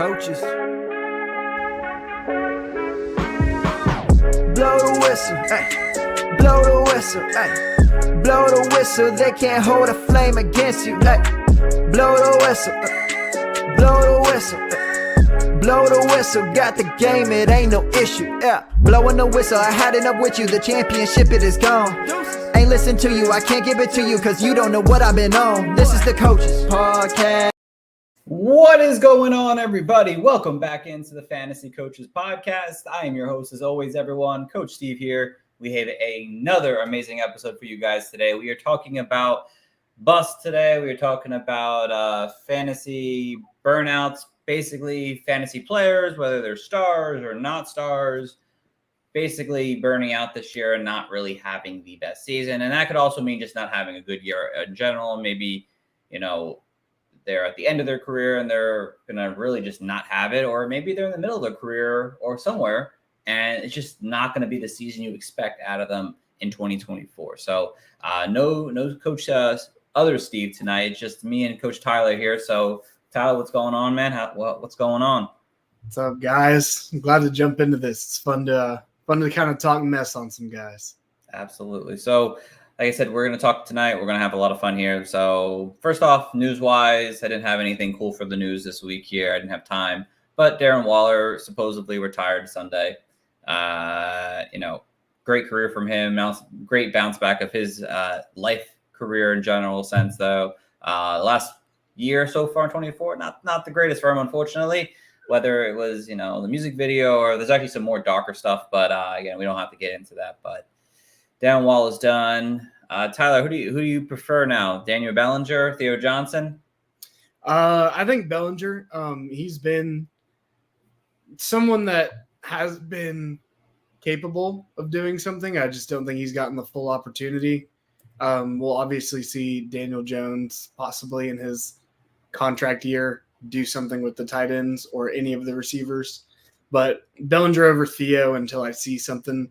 coaches. Blow the whistle, ay. Blow the whistle, ay. Blow the whistle, they can't hold a flame against you, ay. Blow the whistle, blow the whistle, ay. Blow the whistle, got the game, it ain't no issue, yeah. Blowing the whistle, I had enough with you, the championship, it is gone. Ain't listen to you, I can't give it to you, cause you don't know what I've been on. This is the Coaches Podcast. What is going on, everybody? Welcome back into the Fantasy Coaches Podcast. I am your host, as always, everyone. Coach Steve here. We have another amazing episode for you guys today. We are talking about bust today. We are talking about fantasy burnouts, basically fantasy players, whether they're stars or not stars, basically burning out this year and not really having the best season. And that could also mean just not having a good year in general. Maybe, they're at the end of their career and they're going to really just not have it. Or maybe they're in the middle of their career or somewhere, and it's just not going to be the season you expect out of them in 2024. So no Coach other Steve tonight. It's just me and Coach Tyler here. So Tyler, what's going on, man? What's going on? What's up, guys? I'm glad to jump into this. It's fun to kind of talk mess on some guys. Absolutely. So like I said, we're going to talk tonight. We're going to have a lot of fun here. So first off, news-wise, I didn't have anything cool for the news this week here. I didn't have time. But Darren Waller supposedly retired Sunday. Great career from him. Great bounce back of his life career in general sense, though. Last year so far in 24, not the greatest for him, unfortunately. Whether it was, the music video or there's actually some more darker stuff. But again, we don't have to get into that. But Darren Waller is done. Tyler, who do you prefer now? Daniel Bellinger, Theo Johnson? I think Bellinger. He's been someone that has been capable of doing something. I just don't think he's gotten the full opportunity. We'll obviously see Daniel Jones possibly in his contract year do something with the tight ends or any of the receivers. But Bellinger over Theo until I see something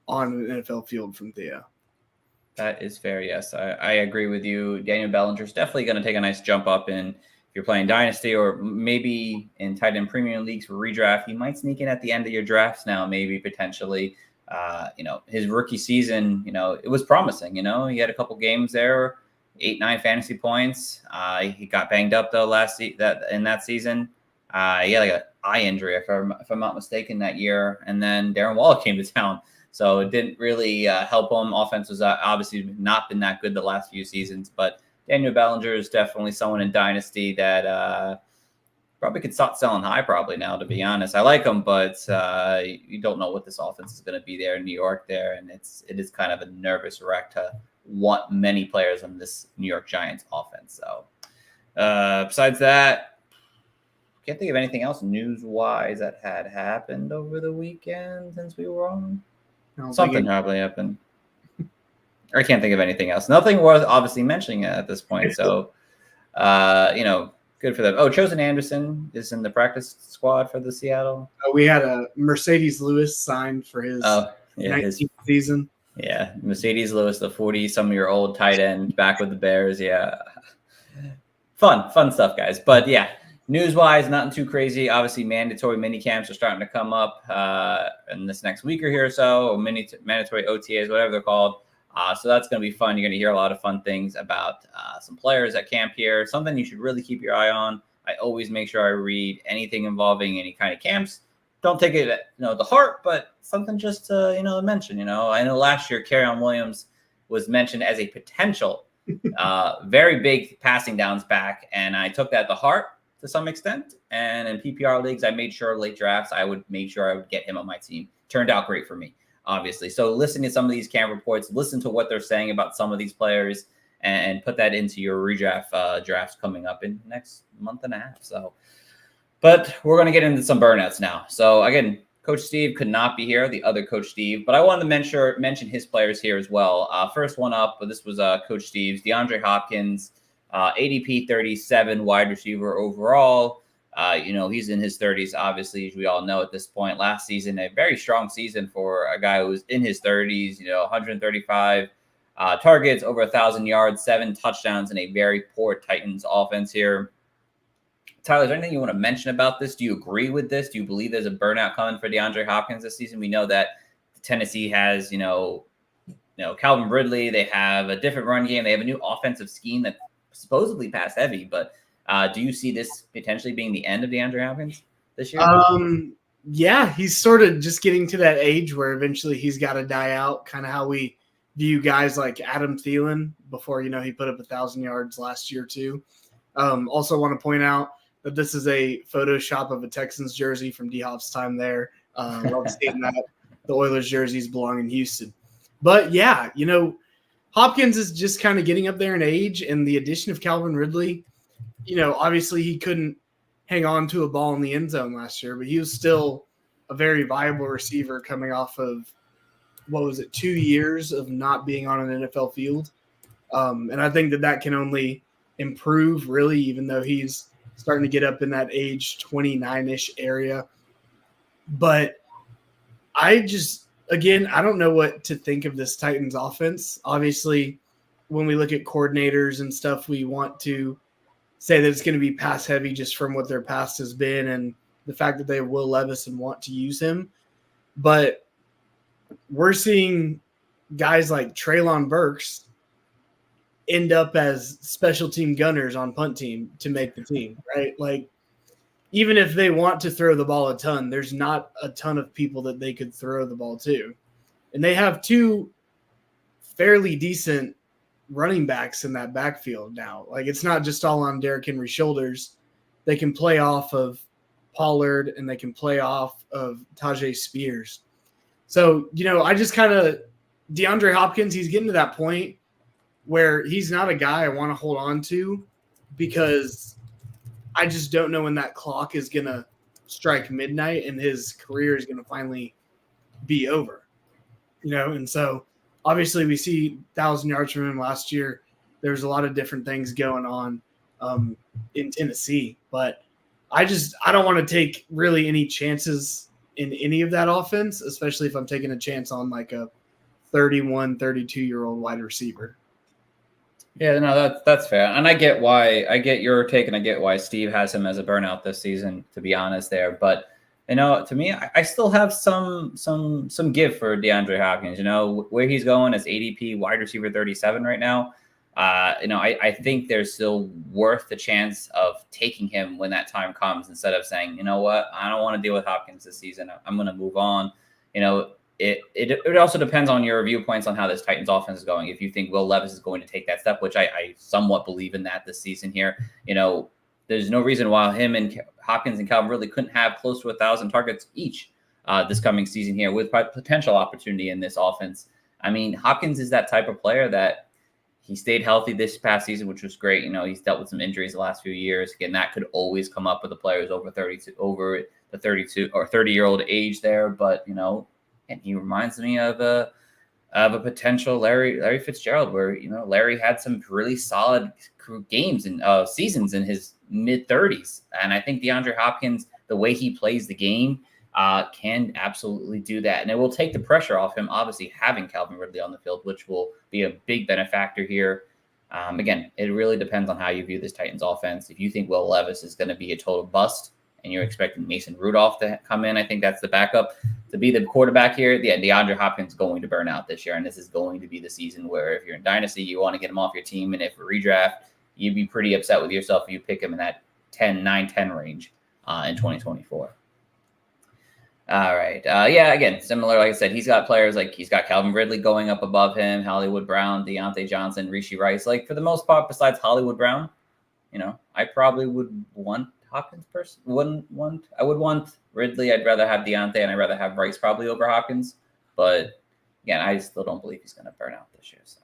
on an NFL field from Theo. That is fair. Yes, I agree with you. Daniel Bellinger is definitely going to take a nice jump up if you're playing Dynasty or maybe in tight end premium leagues for redraft. He might sneak in at the end of your drafts now, maybe potentially. His rookie season, it was promising. He had a couple games there, 8-9 fantasy points. He got banged up though in that season. He had like an eye injury, if I'm not mistaken, that year. And then Darren Waller came to town. So it didn't really help him. Offense was obviously not been that good the last few seasons. But Daniel Bellinger is definitely someone in Dynasty that probably could start selling high probably now, to be honest. I like him, but you don't know what this offense is going to be there in New York there. And it is kind of a nervous wreck to want many players on this New York Giants offense. So besides that, can't think of anything else news-wise that had happened over the weekend since we were on. Something probably happened. I can't think of anything else. Nothing worth obviously mentioning at this point. So, good for them. Oh, Chosen Anderson is in the practice squad for the Seattle. We had a Mercedes Lewis signed for his 19th season. Yeah, Mercedes Lewis, the 40-some-year-old tight end back with the Bears. Yeah, fun stuff, guys. But yeah. News-wise, nothing too crazy. Obviously, mandatory mini camps are starting to come up in this next week or here or so, or mandatory OTAs, whatever they're called. So that's going to be fun. You're going to hear a lot of fun things about some players at camp here. Something you should really keep your eye on. I always make sure I read anything involving any kind of camps. Don't take it to heart, but something just to mention. I know last year Kerryon Williams was mentioned as a potential very big passing downs back, and I took that to heart to some extent. And in PPR leagues, I made sure late drafts, I would make sure I would get him on my team. Turned out great for me, obviously. So listen to some of these camp reports, listen to what they're saying about some of these players, and put that into your redraft drafts coming up in the next month and a half. So, but we're going to get into some burnouts now. So again, Coach Steve could not be here, the other Coach Steve, but I wanted to mention his players here as well. First one up, but this was Coach Steve's, DeAndre Hopkins, ADP 37, wide receiver overall. He's in his 30s, obviously, as we all know at this point. Last season, a very strong season for a guy who was in his 30s, 135 targets, over 1,000 yards, 7 touchdowns in a very poor Titans offense here. Tyler, is there anything you want to mention about this? Do you agree with this? Do you believe there's a burnout coming for DeAndre Hopkins this season? We know that Tennessee has, Calvin Ridley. They have a different run game. They have a new offensive scheme that's supposedly pass heavy. But do you see this potentially being the end of DeAndre Hopkins this year? Yeah, he's sort of just getting to that age where eventually he's got to die out, kind of how we view guys like Adam Thielen before, he put up 1,000 yards last year too. Also want to point out that this is a Photoshop of a Texans jersey from D-Hop's time there. Love seeing that. The Oilers jerseys belong in Houston. But yeah, Hopkins is just kind of getting up there in age, and the addition of Calvin Ridley, obviously he couldn't hang on to a ball in the end zone last year, but he was still a very viable receiver coming off of, 2 years of not being on an NFL field. And I think that can only improve, really, even though he's starting to get up in that age 29-ish area. But I don't know what to think of this Titans offense. Obviously, when we look at coordinators and stuff, we want to say that it's going to be pass heavy just from what their past has been and the fact that they have Will Levis and want to use him. But we're seeing guys like Treylon Burks end up as special team gunners on punt team to make the team, right? Like, even if they want to throw the ball a ton, there's not a ton of people that they could throw the ball to. And they have two fairly decent running backs in that backfield now. Like, it's not just all on Derrick Henry's shoulders. They can play off of Pollard and they can play off of Tajay Spears. So, I just DeAndre Hopkins, he's getting to that point where he's not a guy I want to hold on to because I just don't know when that clock is going to strike midnight and his career is going to finally be over, And so obviously we see 1,000 yards from him last year. There's a lot of different things going on in Tennessee, but I don't want to take really any chances in any of that offense, especially if I'm taking a chance on like a 31, 32-year-old wide receiver. Yeah, no, that's fair. And I get your take and I get why Steve has him as a burnout this season, to be honest there. But, to me, I still have some give for DeAndre Hopkins, where he's going as ADP wide receiver 37 right now. I think there's still worth the chance of taking him when that time comes instead of saying, you know what, I don't want to deal with Hopkins this season. I'm going to move on. It also depends on your viewpoints on how this Titans offense is going. If you think Will Levis is going to take that step, which I somewhat believe in that this season here, there's no reason why him and Hopkins and Calvin really couldn't have close to 1,000 targets each this coming season here with potential opportunity in this offense. I mean, Hopkins is that type of player that he stayed healthy this past season, which was great. He's dealt with some injuries the last few years. Again, that could always come up with the players over the 32 or 30-year-old age there. But, and he reminds me of a potential Larry Fitzgerald, where Larry had some really solid games and seasons in his mid-30s, and I think DeAndre Hopkins, the way he plays the game, can absolutely do that, and it will take the pressure off him. Obviously, having Calvin Ridley on the field, which will be a big benefactor here. Again, it really depends on how you view this Titans offense. If you think Will Levis is going to be a total bust, and you're expecting Mason Rudolph to come in, I think that's the backup to be the quarterback here. Yeah, DeAndre Hopkins is going to burn out this year, and this is going to be the season where if you're in Dynasty, you want to get him off your team, and if a redraft, you'd be pretty upset with yourself if you pick him in that 9-10 range in 2024. All right. Again, similar, like I said, he's got players like he's got Calvin Ridley going up above him, Hollywood Brown, Deontay Johnson, Rishi Rice. Like, for the most part, besides Hollywood Brown, I probably would want Hopkins person. I would want Ridley. I'd rather have Deontay, and I'd rather have Rice probably over Hopkins. But again, I still don't believe he's going to burn out this year. So,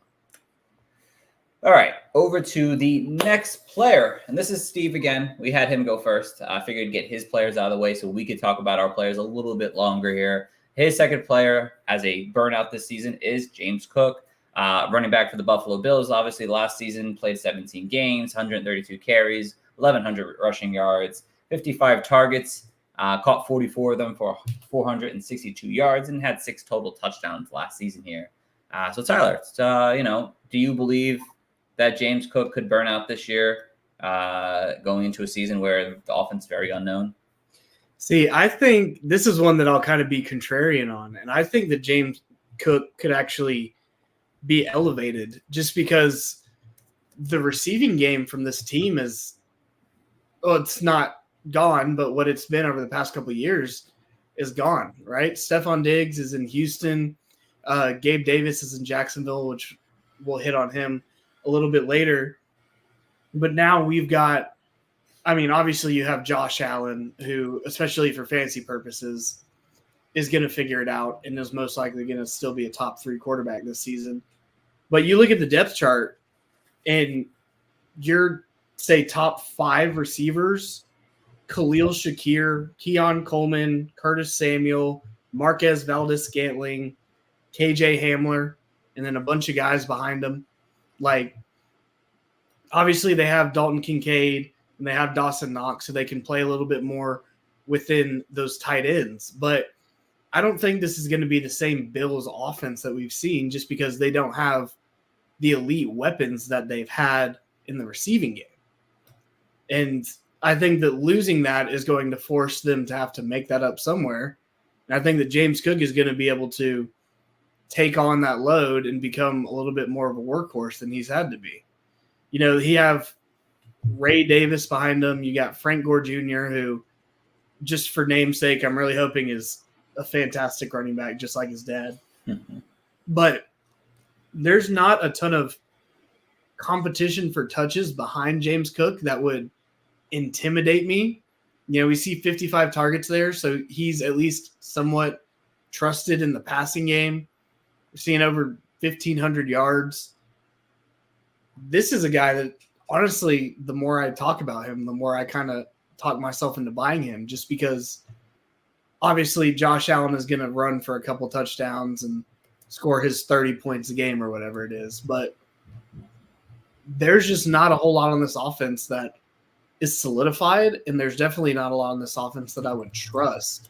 all right, over to the next player, and this is Steve again. We had him go first. I figured to get his players out of the way so we could talk about our players a little bit longer here. His second player as a burnout this season is James Cook, running back for the Buffalo Bills. Obviously, last season played 17 games, 132 carries, 1,100 rushing yards, 55 targets, caught 44 of them for 462 yards, and had 6 total touchdowns last season here. So Tyler, do you believe that James Cook could burn out this year? going into a season where the offense is very unknown? See, I think this is one that I'll kind of be contrarian on. And I think that James Cook could actually be elevated just because the receiving game from this team is, well, it's not gone, but what it's been over the past couple of years is gone, right? Stephon Diggs is in Houston. Gabe Davis is in Jacksonville, which we'll hit on him a little bit later. But now we've got, I mean, obviously you have Josh Allen, who, especially for fantasy purposes, is going to figure it out and is most likely going to still be a top 3 quarterback this season. But you look at the depth chart and your, say, top 5 receivers, Khalil Shakir, Keon Coleman, Curtis Samuel, Marquez Valdez-Scantling, KJ Hamler, and then a bunch of guys behind them. Like, obviously they have Dalton Kincaid and they have Dawson Knox, so they can play a little bit more within those tight ends. But I don't think this is going to be the same Bills offense that we've seen just because they don't have the elite weapons that they've had in the receiving game. And I think that losing that is going to force them to have to make that up somewhere. And I think that James Cook is going to be able to take on that load and become a little bit more of a workhorse than he's had to be. You know, he have Ray Davis behind him. You got Frank Gore Jr., who, just for namesake, I'm really hoping is a fantastic running back, just like his dad. Mm-hmm. But there's not a ton of competition for touches behind James Cook that would intimidate me. You know, we see 55 targets there, so he's at least somewhat trusted in the passing game. We're seeing over 1,500 yards. This is a guy that, honestly, the more I talk about him, the more I kind of talk myself into buying him, just because obviously Josh Allen is going to run for a couple touchdowns and score his 30 points a game or whatever it is. But there's just not a whole lot on this offense that is solidified, and there's definitely not a lot on this offense that I would trust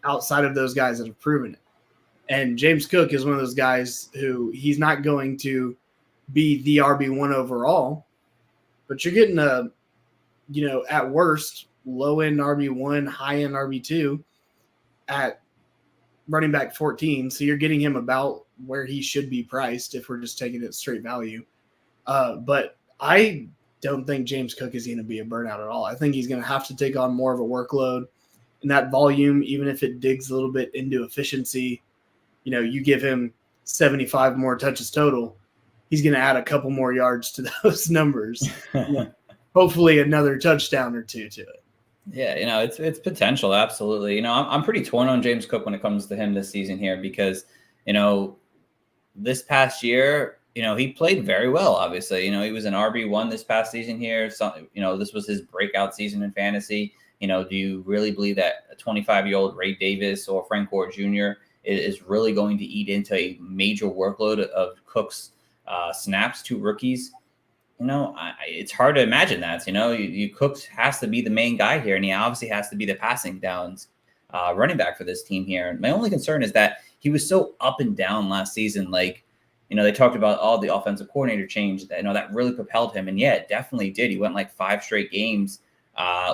outside of those guys that have proven it. And James Cook is one of those guys who he's not going to be the RB1 overall, but you're getting a, you know, at worst, low-end RB1, high-end RB2 at running back 14. So you're getting him about where he should be priced if we're just taking it straight value. But I don't think James Cook is going to be a burnout at all. I think he's going to have to take on more of a workload, and that volume, even if it digs a little bit into efficiency, you know, you give him 75 more touches total, he's going to add a couple more yards to those numbers. Hopefully another touchdown or two to it. Yeah, you know, it's potential, absolutely. You know, I'm pretty torn on James Cook when it comes to him this season here because, you know, this past year, you know, he played very well, obviously. You know, he was an RB1 this past season here. So, you know, this was his breakout season in fantasy. You know, do you really believe that a 25-year-old Ray Davis or Frank Gore Jr. is really going to eat into a major workload of Cook's snaps to rookies? You know, it's hard to imagine that. You know, you Cooks has to be the main guy here, and he obviously has to be the passing downs running back for this team here. And my only concern is that he was so up and down last season. Like, you know, they talked about all the offensive coordinator change that, you know, that really propelled him. And yeah, it definitely did. He went like 5 straight games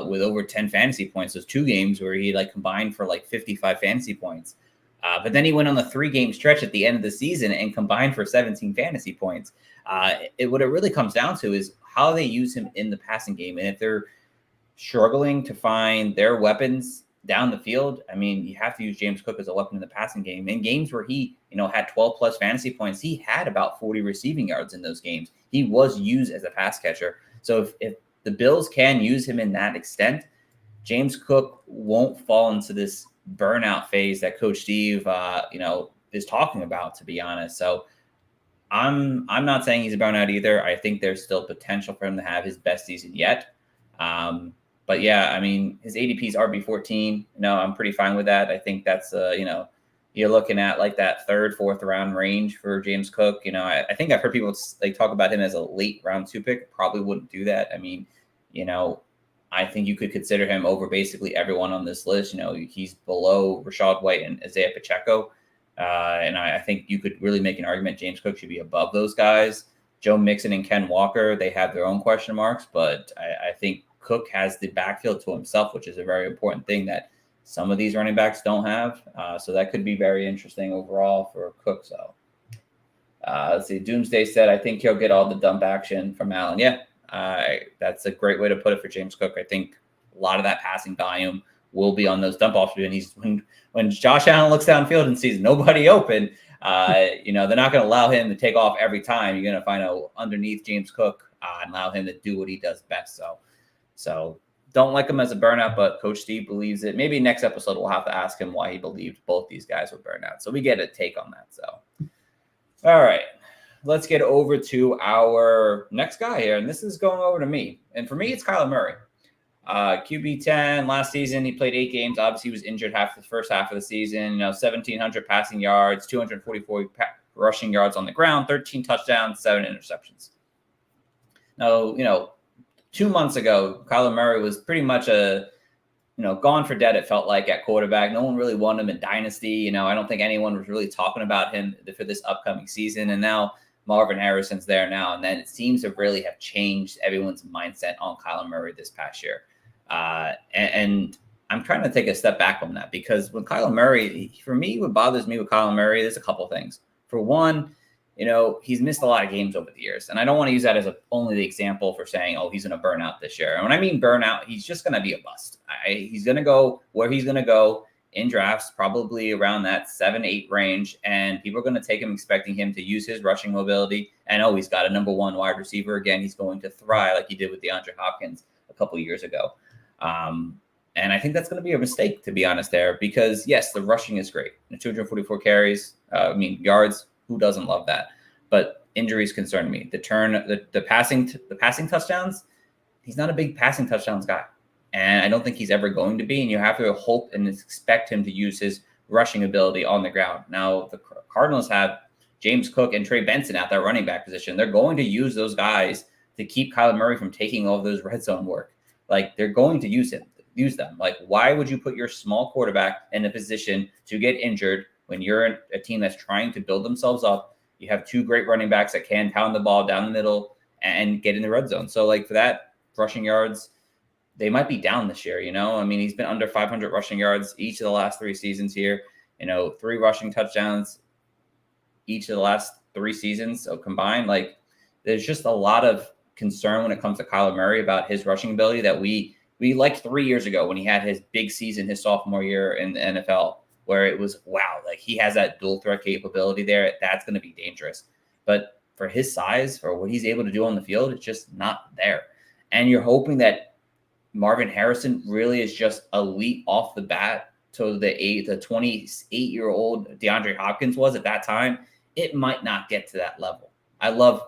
with over 10 fantasy points. Those 2 games where he like combined for like 55 fantasy points. But then he went on the 3-game stretch at the end of the season and combined for 17 fantasy points. What it really comes down to is how they use him in the passing game. And if they're struggling to find their weapons down the field, I mean, you have to use James Cook as a weapon in the passing game. In games where he, you know, had 12 plus fantasy points, he had about 40 receiving yards in those games. He was used as a pass catcher. So if the Bills can use him in that extent, James Cook won't fall into this burnout phase that Coach Steve, you know, is talking about, to be honest. So I'm not saying he's a burnout either. I think there's still potential for him to have his best season yet. But yeah, I mean, his ADP is RB14. You know, I'm pretty fine with that. I think that's, you know, you're looking at like that 3rd, 4th round range for James Cook. You know, I think I've heard people like talk about him as a late round 2 pick. Probably wouldn't do that. I mean, you know, I think you could consider him over basically everyone on this list. You know, he's below Rachaad White and Isaiah Pacheco. And I think you could really make an argument James Cook should be above those guys Joe Mixon and Ken Walker, they have their own question marks, but I think Cook has the backfield to himself, which is a very important thing that some of these running backs don't have. So that could be very interesting overall for Cook. So let's see. Doomsday said, I think he'll get all the dump action from Allen. Yeah, that's a great way to put it for James Cook. I think a lot of that passing volume will be on those dump offs. And when Josh Allen looks downfield and sees nobody open, they're not going to allow him to take off every time. You're going to find out underneath James Cook and allow him to do what he does best. So don't like him as a burnout, but Coach Steve believes it. Maybe next episode we'll have to ask him why he believed both these guys were burnout. So we get a take on that. So, all right, let's get over to our next guy here. And this is going over to me. And for me, it's Kyler Murray. QB 10 last season. He played 8 games. Obviously, he was injured the first half of the season. 1,700 passing yards, 244 rushing yards on the ground, 13 touchdowns, 7 interceptions. Now, 2 months ago, Kyler Murray was pretty much gone for dead, it felt like, at quarterback. No one really wanted him in Dynasty. I don't think anyone was really talking about him for this upcoming season. And now Marvin Harrison's there now. And then it seems to really have changed everyone's mindset on Kyler Murray this past year. And I'm trying to take a step back on that, because when Kyler Murray, for me, what bothers me with Kyler Murray, there's a couple things. For one, he's missed a lot of games over the years. And I don't want to use that as only the example for saying, oh, he's going to burn out this year. And when I mean burnout, he's just going to be a bust. He's going to go where he's going to go in drafts, probably around that 7-8 range. And people are going to take him expecting him to use his rushing mobility. And he's got a number 1 wide receiver. Again, he's going to thrive like he did with DeAndre Hopkins a couple of years ago. And I think that's going to be a mistake, to be honest, there, because yes, the rushing is great. 244 carries, yards. Who doesn't love that? But injuries concern me. The passing touchdowns, he's not a big passing touchdowns guy. And I don't think he's ever going to be. And you have to hope and expect him to use his rushing ability on the ground. Now, the Cardinals have James Cook and Trey Benson at their running back position. They're going to use those guys to keep Kyler Murray from taking all of those red zone work. Like, they're going to use them. Like, why would you put your small quarterback in a position to get injured when you're a team that's trying to build themselves up? You have 2 great running backs that can pound the ball down the middle and get in the red zone. So, like, for that, rushing yards, they might be down this year, he's been under 500 rushing yards each of the last 3 seasons here. 3 rushing touchdowns each of the last 3 seasons. So combined, like, there's just a lot of concern when it comes to Kyler Murray about his rushing ability that we liked 3 years ago when he had his big season, his sophomore year in the NFL, where it was, wow, like, he has that dual threat capability there. That's going to be dangerous. But for his size, for what he's able to do on the field, it's just not there. And you're hoping that Marvin Harrison really is just elite off the bat to the 28-year-old DeAndre Hopkins was at that time. It might not get to that level. I love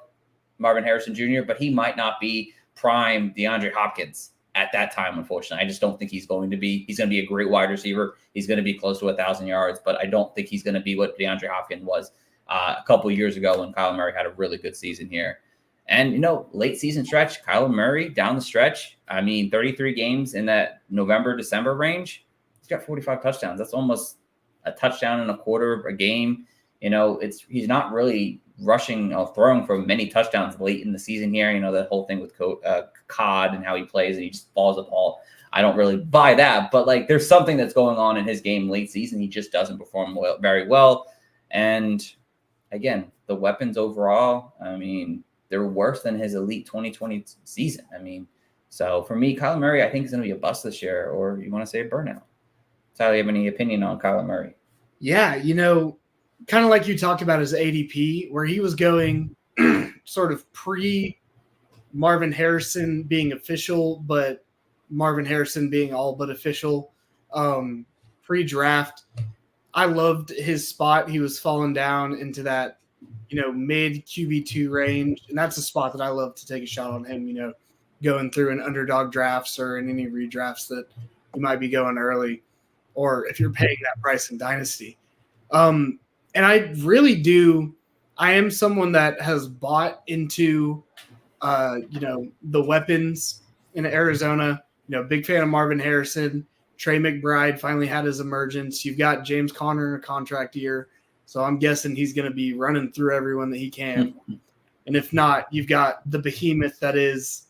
Marvin Harrison Jr., but he might not be prime DeAndre Hopkins at that time, unfortunately. I just don't think he's going to be. He's going to be a great wide receiver. He's going to be close to 1,000 yards, but I don't think he's going to be what DeAndre Hopkins was a couple of years ago when Kyler Murray had a really good season here. And, late season stretch, Kyler Murray down the stretch, 33 games in that November, December range, he's got 45 touchdowns. That's almost a touchdown and a quarter a game. He's not really rushing or throwing for many touchdowns late in the season here. That whole thing with Cod and how he plays and he just falls the ball. I don't really buy that, but like, there's something that's going on in his game late season. He just doesn't perform very well. And again, the weapons overall, they're worse than his elite 2020 season. So for me, Kyler Murray, I think is going to be a bust this year, or you want to say a burnout. Sal, you have any opinion on Kyler Murray? Yeah, kind of like you talked about his ADP, where he was going sort of pre-Marvin Harrison being official, but Marvin Harrison being all but official pre-draft. I loved his spot. He was falling down into that, mid QB2 range. And that's a spot that I love to take a shot on him, going through in underdog drafts or in any redrafts that you might be going early, or if you're paying that price in Dynasty. And I really do. I am someone that has bought into, the weapons in Arizona. Big fan of Marvin Harrison. Trey McBride finally had his emergence. You've got James Conner in a contract year, so I'm guessing he's going to be running through everyone that he can. And if not, you've got the behemoth that is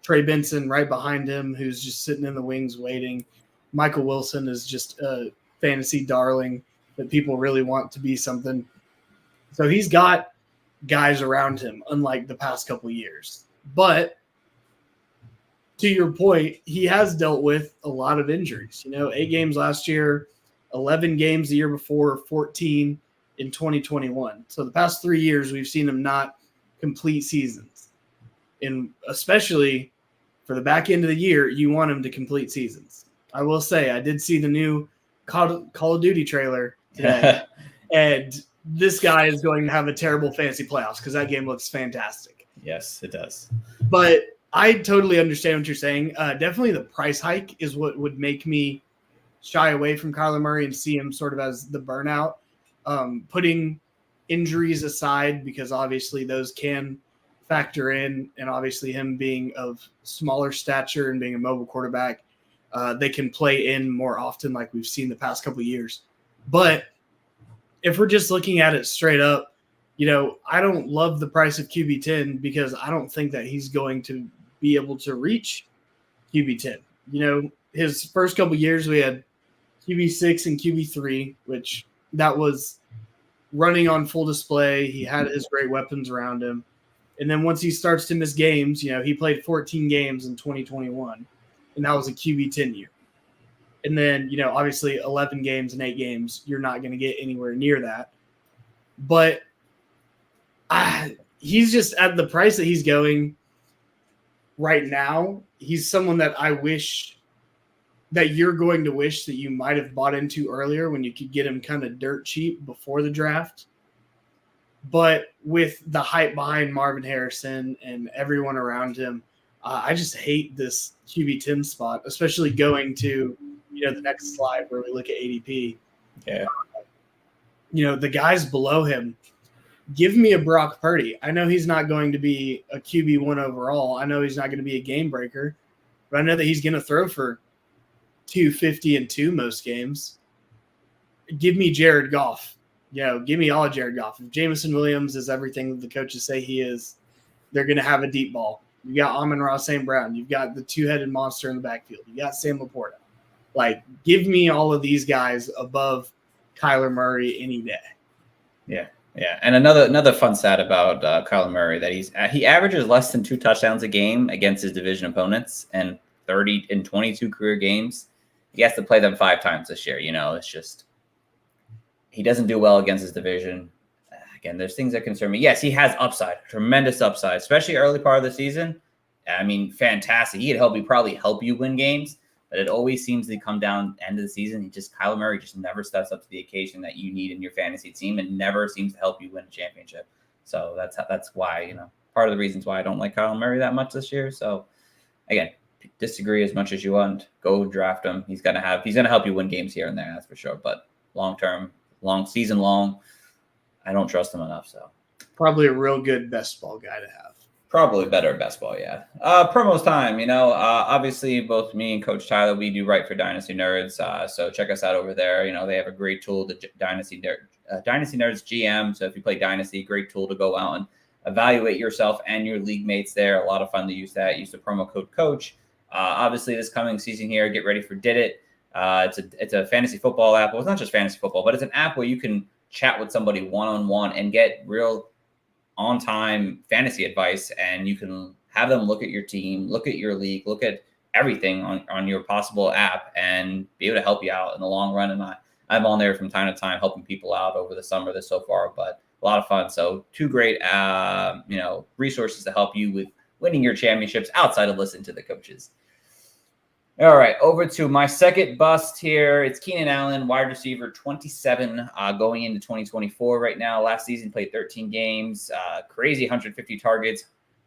Trey Benson right behind him, who's just sitting in the wings waiting. Michael Wilson is just a fantasy darling that people really want to be something. So he's got guys around him, unlike the past couple years. But to your point, he has dealt with a lot of injuries. 8 games last year, 11 games the year before, 14 in 2021. So the past 3 years, we've seen him not complete seasons. And especially for the back end of the year, you want him to complete seasons. I will say, I did see the new Call of Duty trailer today, and this guy is going to have a terrible fantasy playoffs because that game looks fantastic. Yes, it does. But I totally understand what you're saying. Definitely the price hike is what would make me shy away from Kyler Murray and see him sort of as the burnout. Putting injuries aside, because obviously those can factor in, and obviously him being of smaller stature and being a mobile quarterback, they can play in more often like we've seen the past couple of years. But if we're just looking at it straight up, I don't love the price of QB10 because I don't think that he's going to be able to reach QB10. His first couple of years we had QB6 and QB3, which that was running on full display. He had his great weapons around him. And then once he starts to miss games, he played 14 games in 2021, and that was a QB10 year. And then, obviously 11 games and 8 games, you're not going to get anywhere near that. But he's just at the price that he's going right now. He's someone that I wish that you're going to wish that you might have bought into earlier when you could get him kind of dirt cheap before the draft. But with the hype behind Marvin Harrison and everyone around him, I just hate this QB10 spot, especially going to, the next slide where we look at ADP. Yeah. The guys below him, give me a Brock Purdy. I know he's not going to be a QB1 overall. I know he's not going to be a game breaker, but I know that he's going to throw for 250 and 2 most games. Give me Jared Goff. Give me all Jared Goff. If Jameson Williams is everything that the coaches say he is, they're going to have a deep ball. You got Amon-Ra St. Brown. You've got the two-headed monster in the backfield. You got Sam Laporta. Give me all of these guys above Kyler Murray any day. Yeah. Yeah, and another fun stat about Kyler Murray that he averages less than 2 touchdowns a game against his division opponents, and 30 in 22 career games. He has to play them 5 times this year. It's just he doesn't do well against his division. Again, there's things that concern me. Yes, he has upside, tremendous upside, especially early part of the season. I mean, fantastic. He could probably help you win games, but it always seems to come down end of the season. Kyler Murray just never steps up to the occasion that you need in your fantasy team and never seems to help you win a championship. So that's why, part of the reasons why I don't like Kyler Murray that much this year. So again, disagree as much as you want. Go draft him. He's gonna help you win games here and there, that's for sure. But season long, I don't trust him enough. So probably a real good best ball guy to have. Probably better at best ball, yeah. Promos time, obviously both me and Coach Tyler, we do write for Dynasty Nerds. So check us out over there. They have a great tool, the Dynasty Nerds GM. So if you play Dynasty, great tool to go out and evaluate yourself and your league mates there. A lot of fun to use that. Use the promo code COACH. Obviously this coming season here, get ready for Did It. It's a fantasy football app. Well, it's not just fantasy football, but it's an app where you can chat with somebody one-on-one and get real on-time fantasy advice, and you can have them look at your team, look at your league, look at everything on your possible app and be able to help you out in the long run. And I'm on there from time to time helping people out over the summer this so far, but a lot of fun. So 2 great resources to help you with winning your championships outside of listening to the coaches. All right, over to my second bust here. It's Keenan Allen, wide receiver 27, going into 2024 right now. Last season, played 13 games, crazy 150 targets,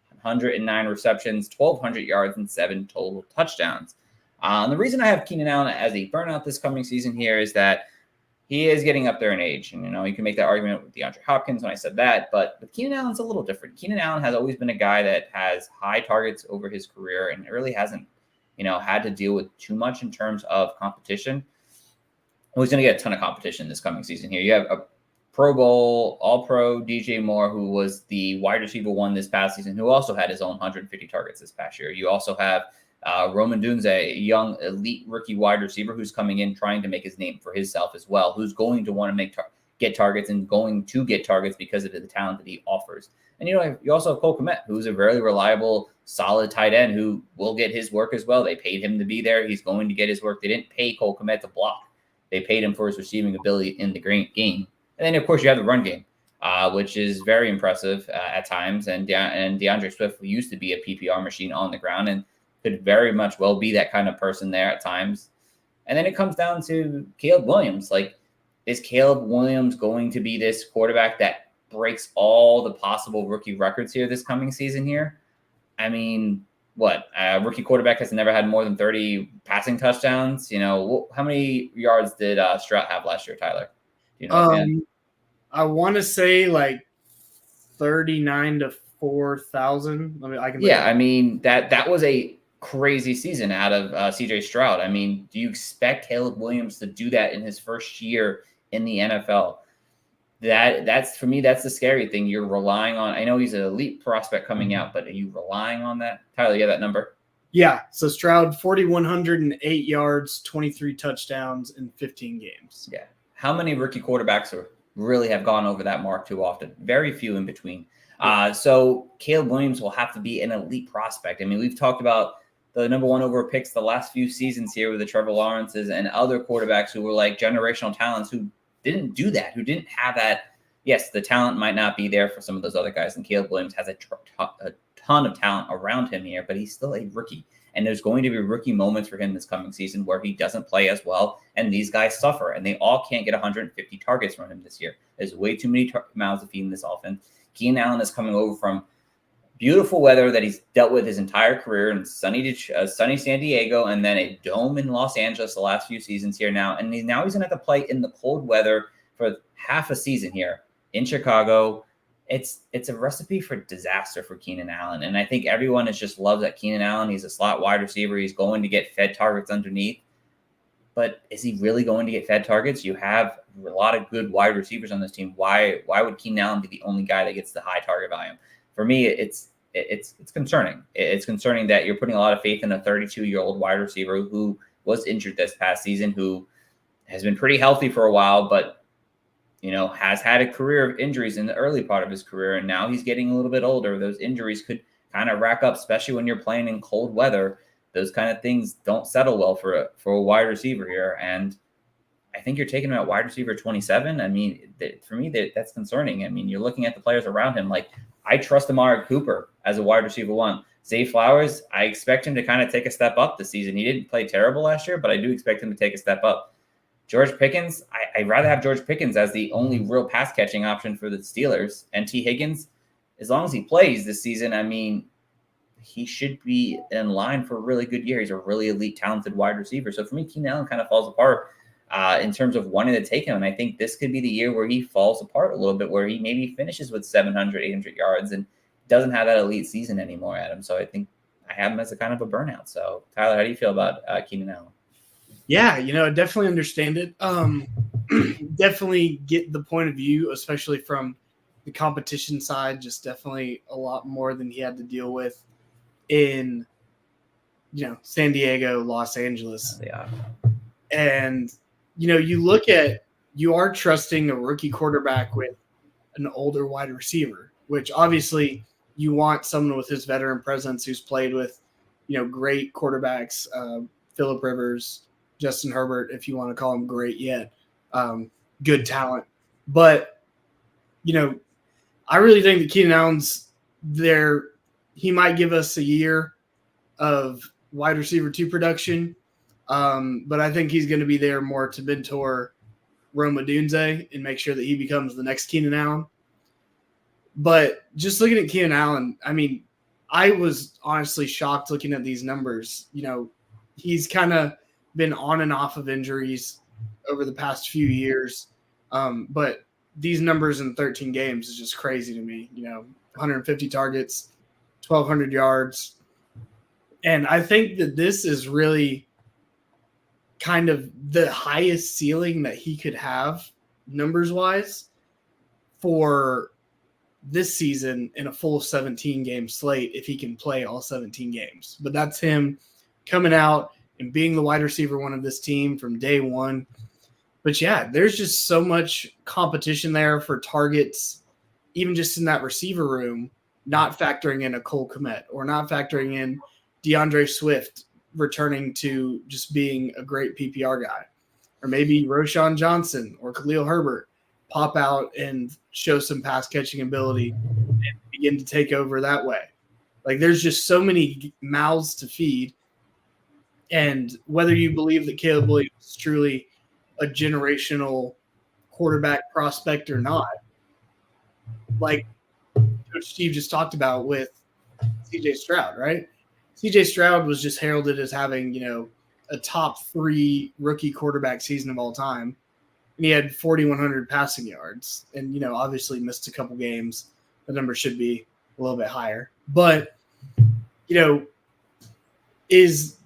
109 receptions, 1,200 yards, and 7 total touchdowns. And the reason I have Keenan Allen as a burnout this coming season here is that he is getting up there in age. And, you can make that argument with DeAndre Hopkins when I said that, but with Keenan Allen's a little different. Keenan Allen has always been a guy that has high targets over his career and really hasn't had to deal with too much in terms of competition. Well, he's going to get a ton of competition this coming season here. You have Pro Bowl, All-Pro DJ Moore, who was the wide receiver one this past season, who also had his own 150 targets this past year. You also have Roman Dunze, a young elite rookie wide receiver who's coming in trying to make his name for himself as well, who's going to want to get targets and going to get targets because of the talent that he offers. And you also have Cole Kmet, who's a very reliable, solid tight end who will get his work as well. They paid him to be there. He's going to get his work. They didn't pay Cole Kmet to block. They paid him for his receiving ability in the game. And then, of course, you have the run game, which is very impressive at times. And DeAndre Swift, who used to be a PPR machine on the ground and could very much well be that kind of person there at times. And then it comes down to Caleb Williams. Like, is Caleb Williams going to be this quarterback that breaks all the possible rookie records here this coming season here? I mean, what? A rookie quarterback has never had more than 30 passing touchdowns. How many yards did Stroud have last year, Tyler? I want to say like 39 to 4,000. That was a crazy season out of CJ Stroud. I mean, do you expect Caleb Williams to do that in his first year in the NFL? That's for me, that's the scary thing. You're relying on, I know he's an elite prospect coming out, but are you relying on that? Tyler, you have that number? Yeah. So Stroud, 4,108 yards, 23 touchdowns in 15 games. Yeah. How many rookie quarterbacks really have gone over that mark too often? Very few in between. So Caleb Williams will have to be an elite prospect. I mean, we've talked about the number one overall picks the last few seasons here with the Trevor Lawrences and other quarterbacks who were like generational talents who didn't do that, who didn't have that. Yes, the talent might not be there for some of those other guys, and Caleb Williams has a ton of talent around him here, but he's still a rookie. And there's going to be rookie moments for him this coming season where he doesn't play as well, and these guys suffer, and they all can't get 150 targets from him this year. There's way too many mouths to feed in this offense. Keenan Allen is coming over from beautiful weather that he's dealt with his entire career in sunny San Diego, and then a dome in Los Angeles the last few seasons here now. And now he's going to have to play in the cold weather for half a season here in Chicago. It's a recipe for disaster for Keenan Allen. And I think everyone just loves that Keenan Allen. He's a slot wide receiver. He's going to get fed targets underneath. But is he really going to get fed targets? You have a lot of good wide receivers on this team. Why would Keenan Allen be the only guy that gets the high target volume? For me, it's concerning. It's concerning that you're putting a lot of faith in a 32-year-old wide receiver who was injured this past season, who has been pretty healthy for a while, but has had a career of injuries in the early part of his career, and now he's getting a little bit older. Those injuries could kind of rack up, especially when you're playing in cold weather. Those kind of things don't settle well for a wide receiver here, and I think you're taking him at wide receiver 27. I mean, for me, that's concerning. I mean, you're looking at the players around him. Like, I trust Amari Cooper as a wide receiver one. Zay Flowers, I expect him to kind of take a step up this season. He didn't play terrible last year, but I do expect him to take a step up. George Pickens, I'd rather have George Pickens as the only real pass catching option for the Steelers. And T. Higgins, as long as he plays this season, I mean, he should be in line for a really good year. He's a really elite, talented wide receiver. So for me, Keenan Allen kind of falls apart in terms of wanting to take him. And I think this could be the year where he falls apart a little bit, where he maybe finishes with 700, 800 yards and doesn't have that elite season anymore, Adam. So I think I have him as a kind of a burnout. So Tyler, how do you feel about Keenan Allen? Yeah, I definitely understand it. Definitely get the point of view, especially from the competition side, just definitely a lot more than he had to deal with in, San Diego, Los Angeles. Yeah. And, you are trusting a rookie quarterback with an older wide receiver, which obviously you want someone with his veteran presence who's played with, great quarterbacks, Phillip Rivers, Justin Herbert, if you want to call him great yet, good talent. But, I really think that Keenan Allen's there. He might give us a year of wide receiver 2 production, but I think he's going to be there more to mentor Rome Odunze and make sure that he becomes the next Keenan Allen. But just looking at Keenan Allen, I mean, I was honestly shocked looking at these numbers. He's kind of been on and off of injuries over the past few years. But these numbers in 13 games is just crazy to me. 150 targets, 1,200 yards. And I think that this is really kind of the highest ceiling that he could have numbers-wise. for this season in a full 17-game slate if he can play all 17 games. But that's him coming out and being the wide receiver one of this team from day one. But yeah, there's just so much competition there for targets, even just in that receiver room, not factoring in a Cole Kmet or not factoring in DeAndre Swift returning to just being a great PPR guy. Or maybe Roshan Johnson or Khalil Herbert pop out and show some pass catching ability and begin to take over that way. Like there's just so many mouths to feed. And whether you believe that Caleb Williams is truly a generational quarterback prospect or not, like Coach Steve just talked about with CJ Stroud, right? CJ Stroud was just heralded as having, a top 3 rookie quarterback season of all time. And he had 4,100 passing yards and, obviously missed a couple games. The number should be a little bit higher. But, is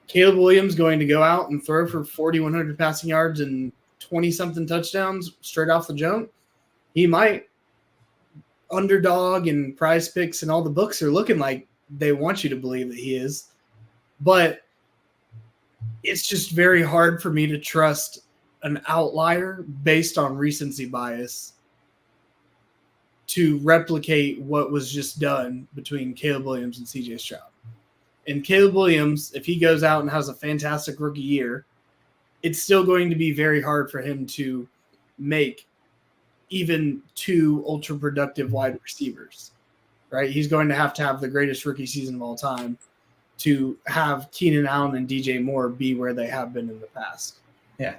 Caleb Williams going to go out and throw for 4,100 passing yards and 20-something touchdowns straight off the jump? He might. Underdog and Prize Picks and all the books are looking like they want you to believe that he is. But it's just very hard for me to trust an outlier based on recency bias to replicate what was just done between Caleb Williams and CJ Stroud. And Caleb Williams, if he goes out and has a fantastic rookie year, it's still going to be very hard for him to make even 2 ultra productive wide receivers, right? He's going to have the greatest rookie season of all time to have Keenan Allen and DJ Moore be where they have been in the past. Yeah.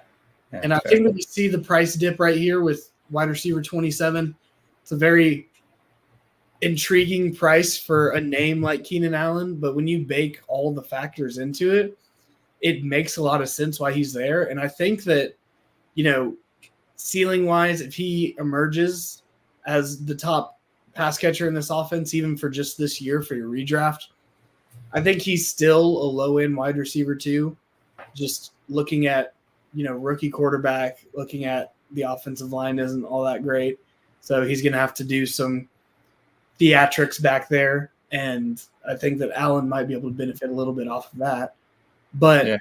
And I think that we see the price dip right here with wide receiver 27. It's a very intriguing price for a name like Keenan Allen, but when you bake all the factors into it, it makes a lot of sense why he's there. And I think that, ceiling-wise, if he emerges as the top pass catcher in this offense, even for just this year for your redraft, I think he's still a low-end wide receiver too. Just looking at, rookie quarterback, looking at the offensive line isn't all that great. So he's going to have to do some theatrics back there. And I think that Allen might be able to benefit a little bit off of that. But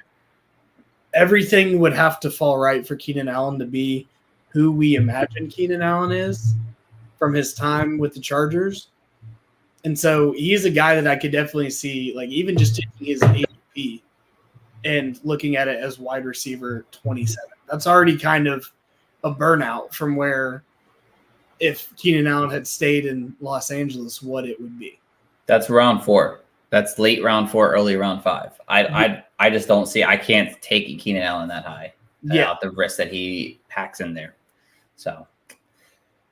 everything would have to fall right for Keenan Allen to be who we imagine Keenan Allen is from his time with the Chargers. And so he's a guy that I could definitely see, like even just taking his ADP and looking at it as wide receiver 27. That's already kind of a burnout from where if Keenan Allen had stayed in Los Angeles, what it would be. That's round 4. That's late round 4, early round 5. I just don't see. I can't take Keenan Allen that high. Without the risk that he packs in there. So,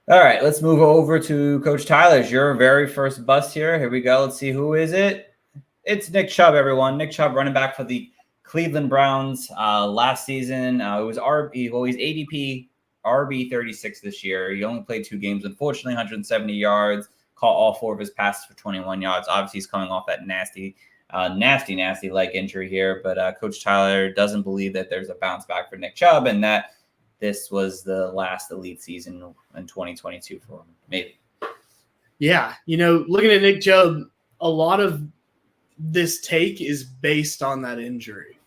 all right, let's move over to Coach Tyler's. Your very first bust here. Here we go. Let's see who is it. It's Nick Chubb, everyone. Nick Chubb, running back for the Cleveland Browns. Last season, it was RB. Well, he's ADP RB 36 this year. He only played 2 games, unfortunately, 170 yards. Caught all 4 of his passes for 21 yards. Obviously, he's coming off that nasty leg injury here. But Coach Tyler doesn't believe that there's a bounce back for Nick Chubb and that this was the last elite season in 2022 for him. Maybe. Yeah. Looking at Nick Chubb, a lot of this take is based on that injury.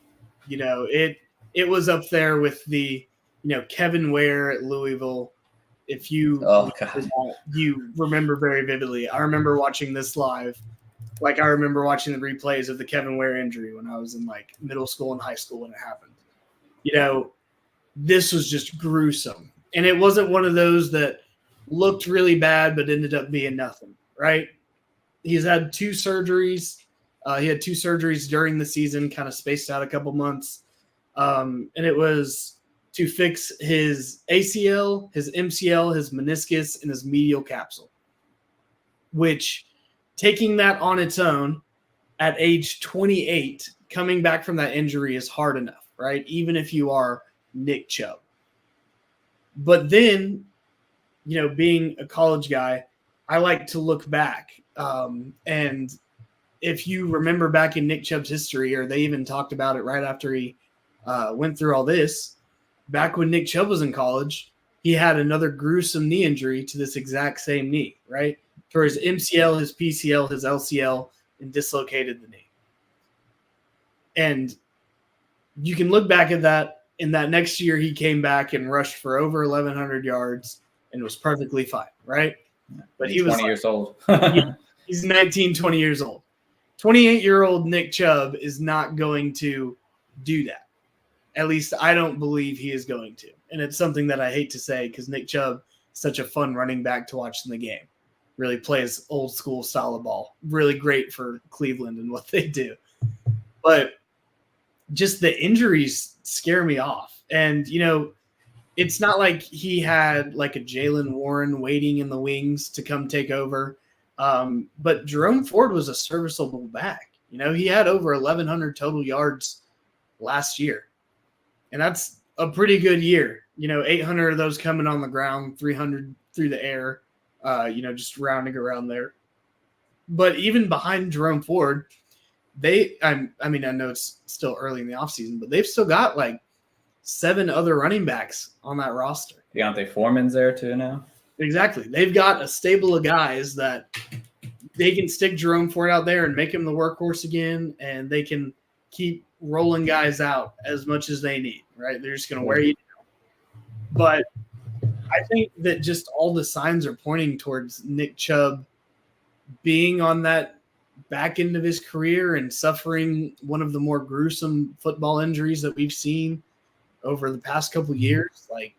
It was up there with the, Kevin Ware at Louisville. If you, you remember very vividly. I remember watching this live. Like I remember watching the replays of the Kevin Ware injury when I was in like middle school and high school when it happened. This was just gruesome. And it wasn't one of those that looked really bad but ended up being nothing, right? He's had 2 surgeries. He had 2 surgeries during the season, kind of spaced out a couple months. And it was to fix his ACL, his MCL, his meniscus, and his medial capsule, which taking that on its own at age 28, coming back from that injury is hard enough, right? Even if you are Nick Chubb. But then, being a college guy, I like to look back. And if you remember back in Nick Chubb's history, or they even talked about it right after he went through all this, back when Nick Chubb was in college, he had another gruesome knee injury to this exact same knee, right? For his MCL, his PCL, his LCL, and dislocated the knee. And you can look back at that. In that next year, he came back and rushed for over 1,100 yards and was perfectly fine, right? But he was 20 years old. He's 19, 20 years old. 28-year-old Nick Chubb is not going to do that. At least I don't believe he is going to. And it's something that I hate to say because Nick Chubb is such a fun running back to watch in the game. Really plays old school style of ball. Really great for Cleveland and what they do. But just the injuries scare me off. And, you know, it's not like he had like a Jalen Warren waiting in the wings to come take over. But Jerome Ford was a serviceable back. You know, he had over 1,100 total yards last year. And that's a pretty good year. You know, 800 of those coming on the ground, 300 through the air, you know, just rounding around there. But even behind Jerome Ford, I mean, I know it's still early in the offseason, but they've still got like 7 other running backs on that roster. Deontay Foreman's there too now. Exactly. They've got a stable of guys that they can stick Jerome Ford out there and make him the workhorse again, and they can keep rolling guys out as much as they need, right? They're just going to wear you down. But I think that just all the signs are pointing towards Nick Chubb being on that back end of his career and suffering one of the more gruesome football injuries that we've seen over the past couple of years. Like,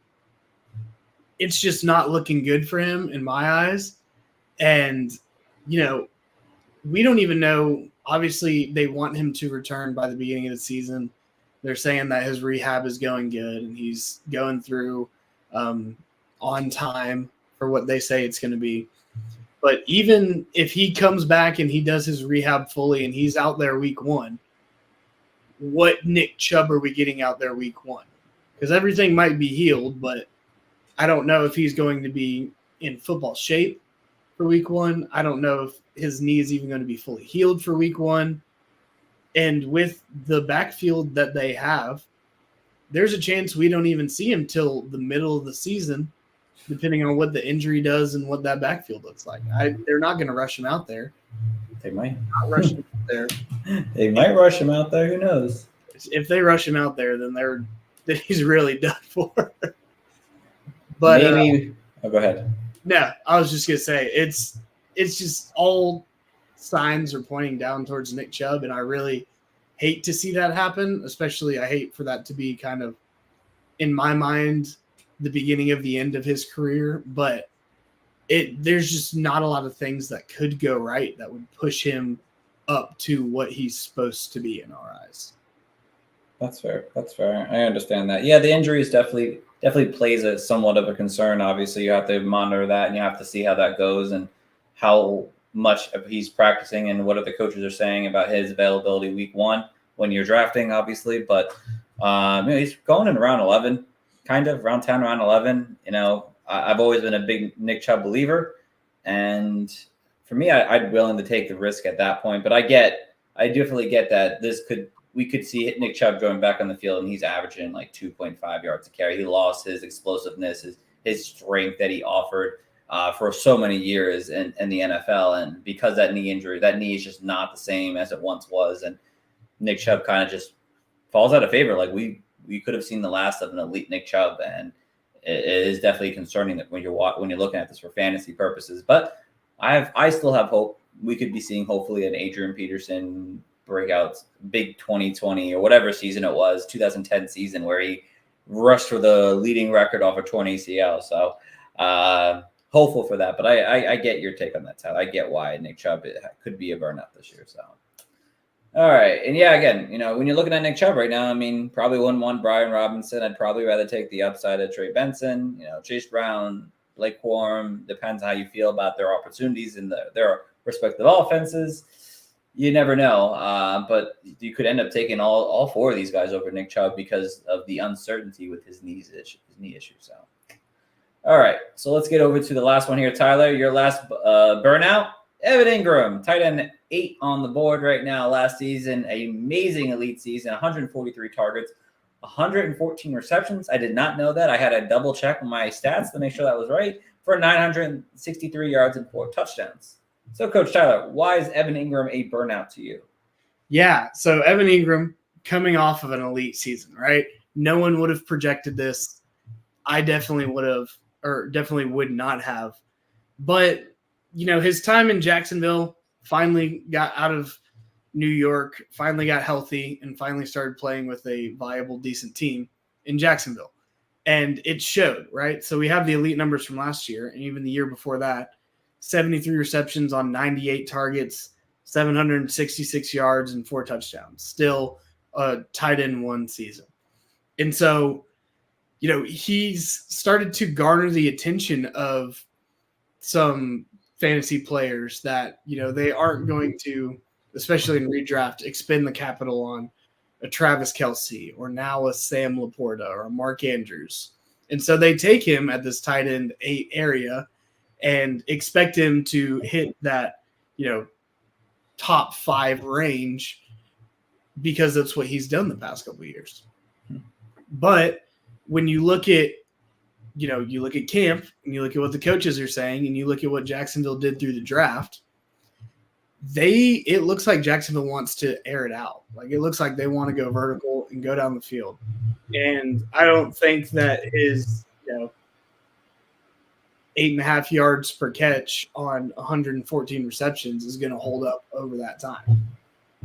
it's just not looking good for him in my eyes. And, you know, we don't even know. Obviously, they want him to return by the beginning of the season. They're saying that his rehab is going good and he's going through on time for what they say it's going to be. But even if he comes back and he does his rehab fully and he's out there week 1, what Nick Chubb are we getting out there week 1? Because everything might be healed, but I don't know if he's going to be in football shape for week 1. I don't know if his knee is even going to be fully healed for week 1. And with the backfield that they have, there's a chance we don't even see him till the middle of the season, depending on what the injury does and what that backfield looks like. They're not going to rush him out there. They might. Not rush him out there. They might rush him out there. Who knows? If they rush him out there, then he's really done for. But maybe. Go ahead. No, I was just gonna say it's just all signs are pointing down towards Nick Chubb, and I really hate to see that happen. Especially, I hate for that to be kind of, in my mind, the beginning of the end of his career. But there's just not a lot of things that could go right that would push him up to what he's supposed to be in our eyes. That's fair. That's fair. I understand that. Yeah, the injury is definitely plays a somewhat of a concern. Obviously, you have to monitor that and you have to see how that goes and how much he's practicing and what other coaches are saying about his availability week 1 when you're drafting, obviously. But you know, he's going in around 11, kind of around 10, around 11. You know, I've always been a big Nick Chubb believer, and for me, I'd willing to take the risk at that point. But I definitely get that we could see Nick Chubb going back on the field, and he's averaging like 2.5 yards a carry. He lost his explosiveness, his strength that he offered for so many years in the NFL. And because that knee is just not the same as it once was. And Nick Chubb kind of just falls out of favor. Like we could have seen the last of an elite Nick Chubb, and it is definitely concerning that when you're looking at this for fantasy purposes. But I still have hope. We could be seeing hopefully an Adrian Peterson breakout, big 2020 or whatever season it was, 2010 season, where he rushed for the leading record off a torn ACL. So hopeful for that. But I get your take on that, Tyler. I get why Nick Chubb could be a burnout this year. So all right. And yeah, again, you know, when you're looking at Nick Chubb right now, I mean, probably wouldn't want Brian Robinson. I'd probably rather take the upside of Trey Benson, you know, Chase Brown, Blake Corum. Depends how you feel about their opportunities in their respective offenses. You never know, but you could end up taking all 4 of these guys over Nick Chubb because of the uncertainty with his knee issue. So, all right, so let's get over to the last one here, Tyler. Your last burnout, Evan Ingram, tight end 8 on the board right now. Last season, amazing elite season, 143 targets, 114 receptions. I did not know that. I had to double check my stats to make sure that was right, for 963 yards and 4 touchdowns. So, Coach Tyler, why is Evan Ingram a burnout to you? Yeah, so Evan Ingram coming off of an elite season, right? No one would have projected this. I definitely would have, or definitely would not have. But, his time in Jacksonville, finally got out of New York, finally got healthy, and finally started playing with a viable, decent team in Jacksonville. And it showed, right? So we have the elite numbers from last year and even the year before that. 73 receptions on 98 targets, 766 yards, and 4 touchdowns. Still a tight end 1 season. And so, he's started to garner the attention of some fantasy players that, they aren't going to, especially in redraft, expend the capital on a Travis Kelce or now a Sam Laporta or a Mark Andrews. And so they take him at this tight end 8 area and expect him to hit that, top 5 range because that's what he's done the past couple of years. But when you look at, you look at camp and you look at what the coaches are saying and you look at what Jacksonville did through the draft, it looks like Jacksonville wants to air it out. Like, it looks like they want to go vertical and go down the field. And I don't think that his, 8.5 yards per catch on 114 receptions is going to hold up over that time.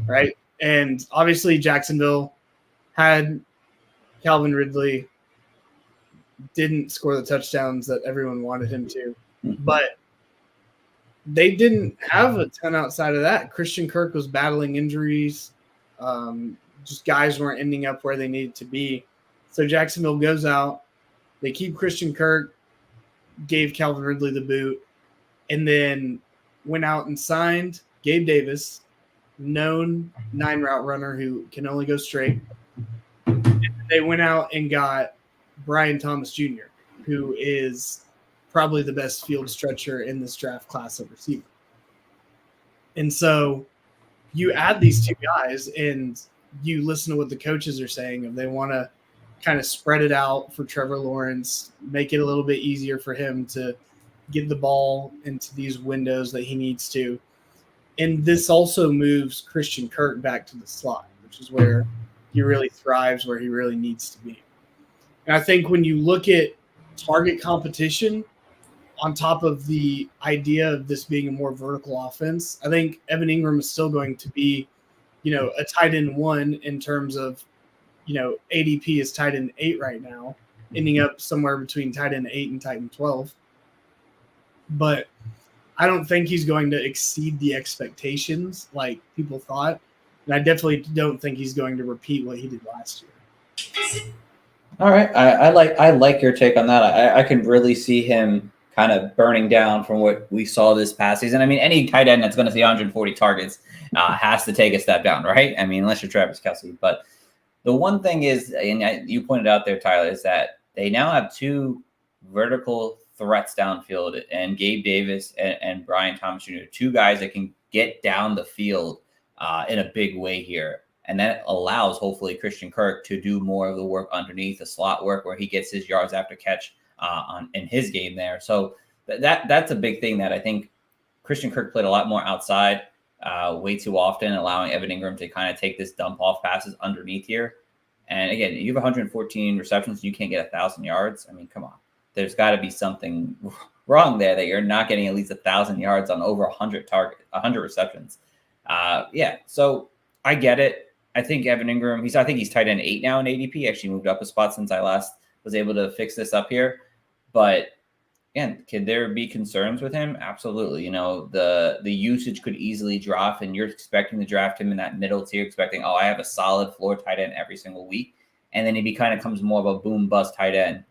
Right. And obviously Jacksonville had Calvin Ridley, didn't score the touchdowns that everyone wanted him to, but they didn't have a ton outside of that. Christian Kirk was battling injuries. Just guys weren't ending up where they needed to be. So Jacksonville goes out. They keep Christian Kirk, gave Calvin Ridley the boot, and then went out and signed Gabe Davis, known 9-route runner who can only go straight. And they went out and got Brian Thomas Jr., who is probably the best field stretcher in this draft class of receiver. And so you add these 2 guys and you listen to what the coaches are saying, if they want to kind of spread it out for Trevor Lawrence, make it a little bit easier for him to get the ball into these windows that he needs to. And this also moves Christian Kirk back to the slot, which is where he really thrives, where he really needs to be. And I think when you look at target competition on top of the idea of this being a more vertical offense, I think Evan Ingram is still going to be, a tight end 1 in terms of, ADP is tight end 8 right now, ending up somewhere between tight end 8 and tight end 12. But I don't think he's going to exceed the expectations like people thought. And I definitely don't think he's going to repeat what he did last year. All right. I like your take on that. I can really see him kind of burning down from what we saw this past season. I mean, any tight end that's going to see 140 targets has to take a step down, right? I mean, unless you're Travis Kelce. But the one thing is, and you pointed out there, Tyler, is that they now have 2 vertical threats downfield, and Gabe Davis and Brian Thomas Jr., 2 guys that can get down the field in a big way here. And that allows, hopefully, Christian Kirk to do more of the work underneath, the slot work, where he gets his yards after catch in his game there. So that's a big thing that I think Christian Kirk played a lot more outside way too often, allowing Evan Ingram to kind of take this dump off passes underneath here. And again, you have 114 receptions, you can't get 1,000 yards. I mean, come on. There's got to be something wrong there that you're not getting at least 1,000 yards on over 100 receptions. So I get it. I think Evan Ingram, I think he's tight end 8 now in ADP. Actually moved up a spot since I last was able to fix this up here. But again, could there be concerns with him? Absolutely. The usage could easily drop, and you're expecting to draft him in that middle tier, expecting, I have a solid floor tight end every single week. And then he kind of comes more of a boom bust tight end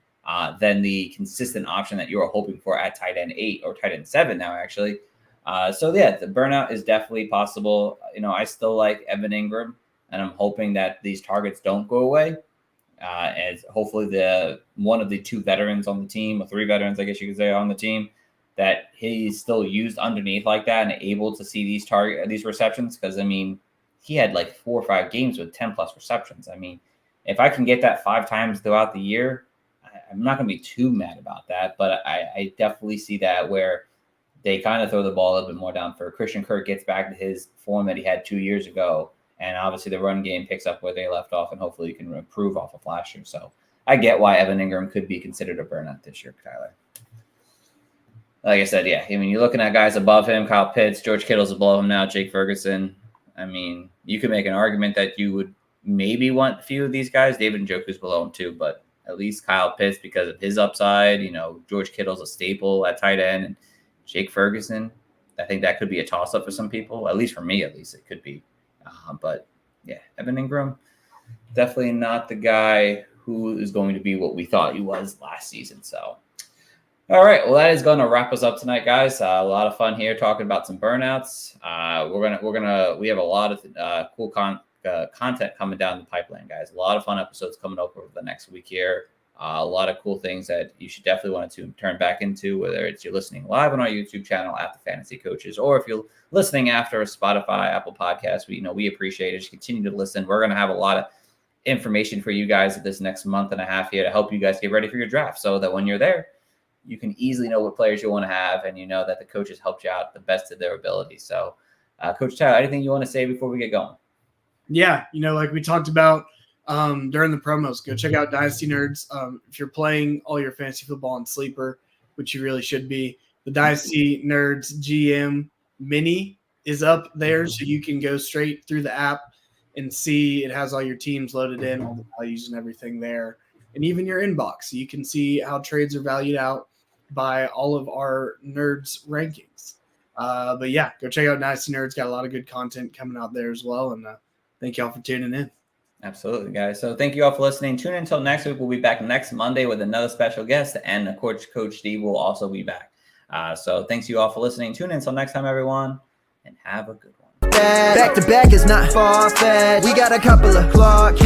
than the consistent option that you were hoping for at tight end 8 or tight end 7 now, actually. The burnout is definitely possible. I still like Evan Ingram, and I'm hoping that these targets don't go away. As hopefully one of the 2 veterans on the team, or 3 veterans, I guess you could say, on the team, that he's still used underneath like that and able to see these receptions. Because, he had like 4 or 5 games with 10 plus receptions. If I can get that 5 times throughout the year, I'm not going to be too mad about that. But I definitely see that where they kind of throw the ball a little bit more down for Christian Kirk, gets back to his form that he had 2 years ago. And obviously the run game picks up where they left off, and hopefully you can improve off of last year. So I get why Evan Ingram could be considered a burnout this year, Tyler. Like I said, yeah. I mean, you're looking at guys above him, Kyle Pitts, George Kittle's above him now, Jake Ferguson. I mean, you could make an argument that you would maybe want a few of these guys. David Njoku's below him too, but at least Kyle Pitts because of his upside. You know, George Kittle's a staple at tight end, and Jake Ferguson, I think that could be a toss-up for some people. At least for me, at least it could be. But yeah, Evan Ingram, definitely not the guy who is going to be what we thought he was last season. So, all right, well, that is going to wrap us up tonight, guys. A lot of fun here talking about some burnouts. We have a lot of cool content coming down the pipeline, guys. A lot of fun episodes coming up over the next week here. A lot of cool things that you should definitely want to turn back into, whether it's you're listening live on our YouTube channel at the Fantasy Coaches, or if you're listening after a Spotify, Apple podcast, we appreciate it. Just continue to listen. We're going to have a lot of information for you guys this next month and a half here to help you guys get ready for your draft, so that when you're there, you can easily know what players you want to have, and you know that the coaches helped you out the best of their ability. So, Coach Tyler, anything you want to say before we get going? Yeah, like we talked about during the promos, go check out Dynasty Nerds. If you're playing all your fantasy football in Sleeper, which you really should be, the Dynasty Nerds GM Mini is up there, so you can go straight through the app and see it has all your teams loaded in, all the values and everything there, and even your inbox. So you can see how trades are valued out by all of our nerds rankings. But yeah, go check out Dynasty Nerds. Got a lot of good content coming out there as well. And thank y'all for tuning in. Absolutely, guys. So thank you all for listening. Tune in until next week. We'll be back next Monday with another special guest, and of course, Coach D will also be back. So thanks you all for listening. Tune in until next time, everyone, and have a good one. Back to back is not far-fetched. We got a couple of Clark